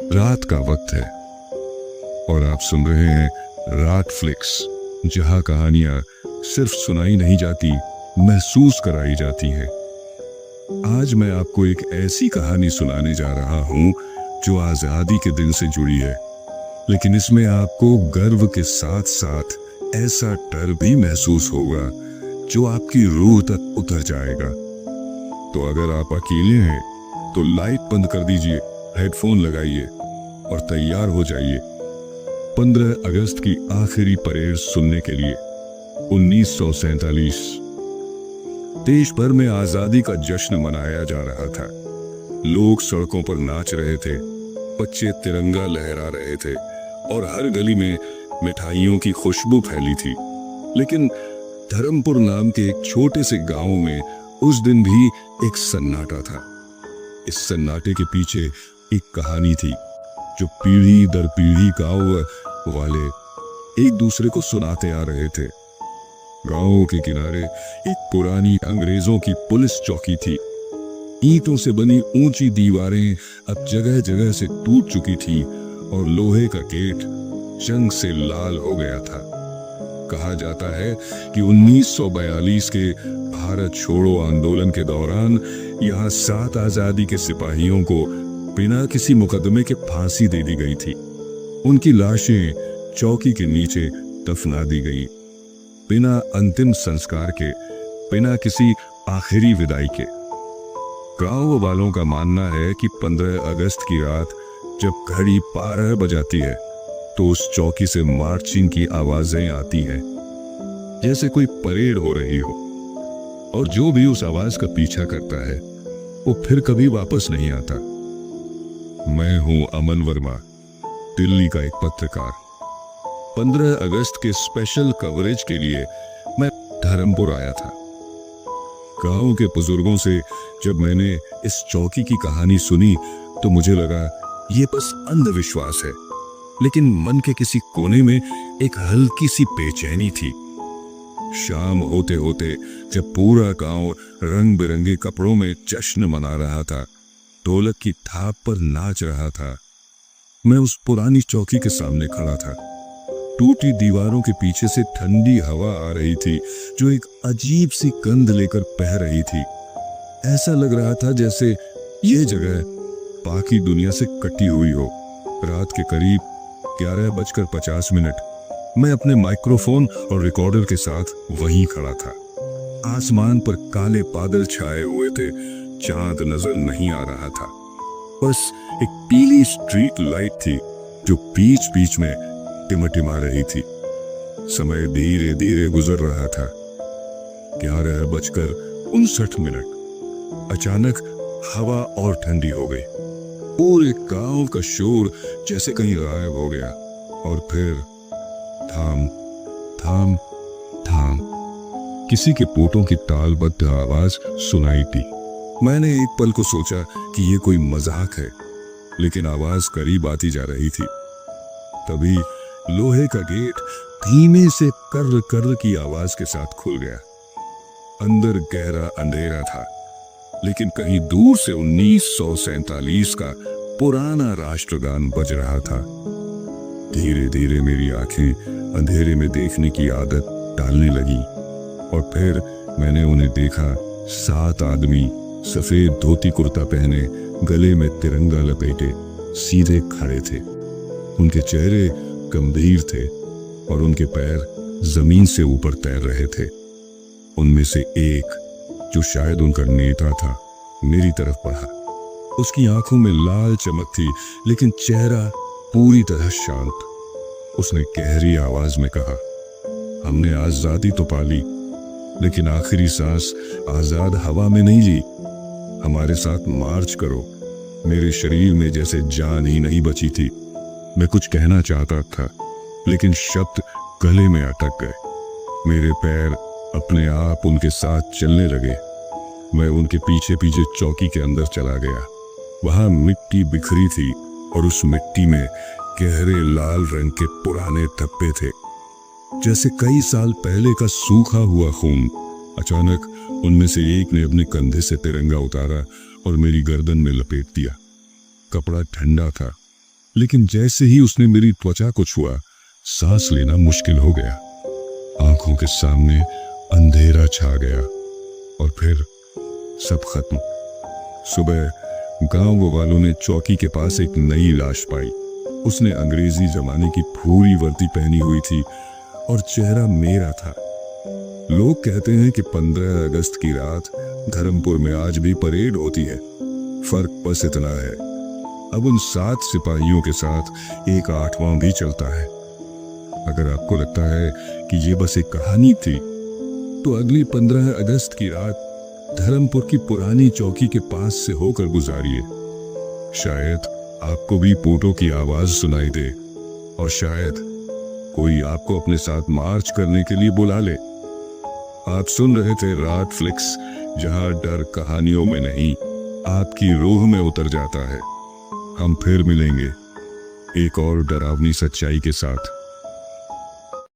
रात का वक्त है और आप सुन रहे हैं रात फ्लिक्स, जहां कहानियां सिर्फ सुनाई नहीं जाती, महसूस कराई जाती हैं। आज मैं आपको एक ऐसी कहानी सुनाने जा रहा हूं जो आजादी के दिन से जुड़ी है, लेकिन इसमें आपको गर्व के साथ साथ ऐसा डर भी महसूस होगा जो आपकी रूह तक उतर जाएगा। तो अगर आप अकेले हैं तो लाइट बंद कर दीजिए, हेडफोन लगाइए और तैयार हो जाइए 15 अगस्त की आखिरी परेड सुनने के लिए। 1947 देश भर में आजादी का जश्न मनाया जा रहा था। लोग सड़कों पर नाच रहे थे, बच्चे तिरंगा लहरा रहे थे और हर गली में मिठाइयों की खुशबू फैली थी। लेकिन धर्मपुर नाम के एक छोटे से गांव में उस दिन भी एक सन्नाटा था। इस सन्नाटे के पीछे एक कहानी थी जो पीढ़ी दर पीढ़ी गांव वाले एक दूसरे को सुनाते आ रहे थे। गांव के किनारे एक पुरानी अंग्रेजों की पुलिस चौकी थी। ईंटों से बनी ऊंची दीवारें अब जगह जगह से टूट चुकी थी और लोहे का गेट जंग से लाल हो गया था। कहा जाता है कि 1942 के भारत छोड़ो आंदोलन के दौरान यहाँ 7 आजादी के सिपाहियों को बिना किसी मुकदमे के फांसी दे दी गई थी। उनकी लाशें चौकी के नीचे दफना दी गई, बिना अंतिम संस्कार के, बिना किसी आखिरी विदाई के। गांव वालों का मानना है कि 15 अगस्त की रात जब घड़ी 12 बजाती है तो उस चौकी से मार्चिंग की आवाजें आती हैं, जैसे कोई परेड हो रही हो। और जो भी उस आवाज का पीछा करता है वो फिर कभी वापस नहीं आता। मैं हूं अमन वर्मा, दिल्ली का एक पत्रकार। 15 अगस्त के स्पेशल कवरेज के लिए मैं धर्मपुर आया था। गांव के बुजुर्गों से जब मैंने इस चौकी की कहानी सुनी तो मुझे लगा ये बस अंधविश्वास है, लेकिन मन के किसी कोने में एक हल्की सी बेचैनी थी। शाम होते होते जब पूरा गांव रंग बिरंगे कपड़ों में जश्न मना रहा था, ढोलक की थाप पर नाच रहा था, मैं उस पुरानी चौकी के सामने खड़ा था। टूटी दीवारों के पीछे से ठंडी हवा आ रही थी जो एक अजीब सी गंध लेकर बह रही थी। ऐसा लग रहा था जैसे ये जगह बाकी दुनिया से कटी हुई हो। रात के करीब 11:50 मैं अपने माइक्रोफोन और रिकॉर्डर के साथ वहीं खड़ा था। आसमान पर काले बादल छाए हुए थे, चांद नजर नहीं आ रहा था। बस एक पीली स्ट्रीट लाइट थी जो बीच बीच में टिमटिमा रही थी। समय धीरे धीरे गुजर रहा था। 11:59। अचानक हवा और ठंडी हो गई। पूरे गांव का शोर जैसे कहीं गायब हो गया और फिर थाम थाम थाम किसी के पोटों की तालबद्ध आवाज सुनाई दी। मैंने एक पल को सोचा कि ये कोई मजाक है, लेकिन आवाज करीब आती जा रही थी। तभी लोहे का गेट धीमे से कर्र कर्र की आवाज के साथ खुल गया। अंदर गहरा अंधेरा था, लेकिन कहीं दूर से 1947 का पुराना राष्ट्रगान बज रहा था। धीरे धीरे मेरी आंखें अंधेरे में देखने की आदत डालने लगी और फिर मैंने उन्हें देखा। 7 आदमी सफेद धोती कुर्ता पहने, गले में तिरंगा लपेटे, सीधे खड़े थे। उनके चेहरे गंभीर थे और उनके पैर जमीन से ऊपर तैर रहे थे। उनमें से एक, जो शायद उनका नेता था, मेरी तरफ बढ़ा। उसकी आंखों में लाल चमक थी, लेकिन चेहरा पूरी तरह शांत। उसने गहरी आवाज में कहा, हमने आजादी तो पाली, लेकिन आखिरी सांस आजाद हवा में नहीं ली। हमारे साथ मार्च करो। मेरे शरीर में जैसे जान ही नहीं बची थी। मैं कुछ कहना चाहता था, लेकिन शब्द गले में अटक गए। मेरे पैर अपने आप उनके साथ चलने लगे। मैं उनके पीछे पीछे चौकी के अंदर चला गया। वहां मिट्टी बिखरी थी और उस मिट्टी में गहरे लाल रंग के पुराने धब्बे थे, जैसे कई साल पहले का सूखा हुआ खून। अचानक उनमें से एक ने अपने कंधे से तिरंगा उतारा और मेरी गर्दन में लपेट दिया। कपड़ा ठंडा था, लेकिन जैसे ही उसने मेरी त्वचा को छुआ, सांस लेना मुश्किल हो गया। आंखों के सामने अंधेरा छा गया और फिर सब खत्म। सुबह गांव वालों ने चौकी के पास एक नई लाश पाई। उसने अंग्रेजी जमाने की पूरी वर्दी पहनी हुई थी और चेहरा मेरा था। लोग कहते हैं कि 15 अगस्त की रात धर्मपुर में आज भी परेड होती है। फर्क बस इतना है, अब उन 7 सिपाहियों के साथ एक 8वां भी चलता है। अगर आपको लगता है कि ये बस एक कहानी थी, तो अगली 15 अगस्त की रात धर्मपुर की पुरानी चौकी के पास से होकर गुजारिए। शायद आपको भी पोटो की आवाज सुनाई दे और शायद कोई आपको अपने साथ मार्च करने के लिए बुला ले। आप सुन रहे थे रात फ्लिक्स, जहां डर कहानियों में नहीं, आपकी रूह में उतर जाता है। हम फिर मिलेंगे एक और डरावनी सच्चाई के साथ।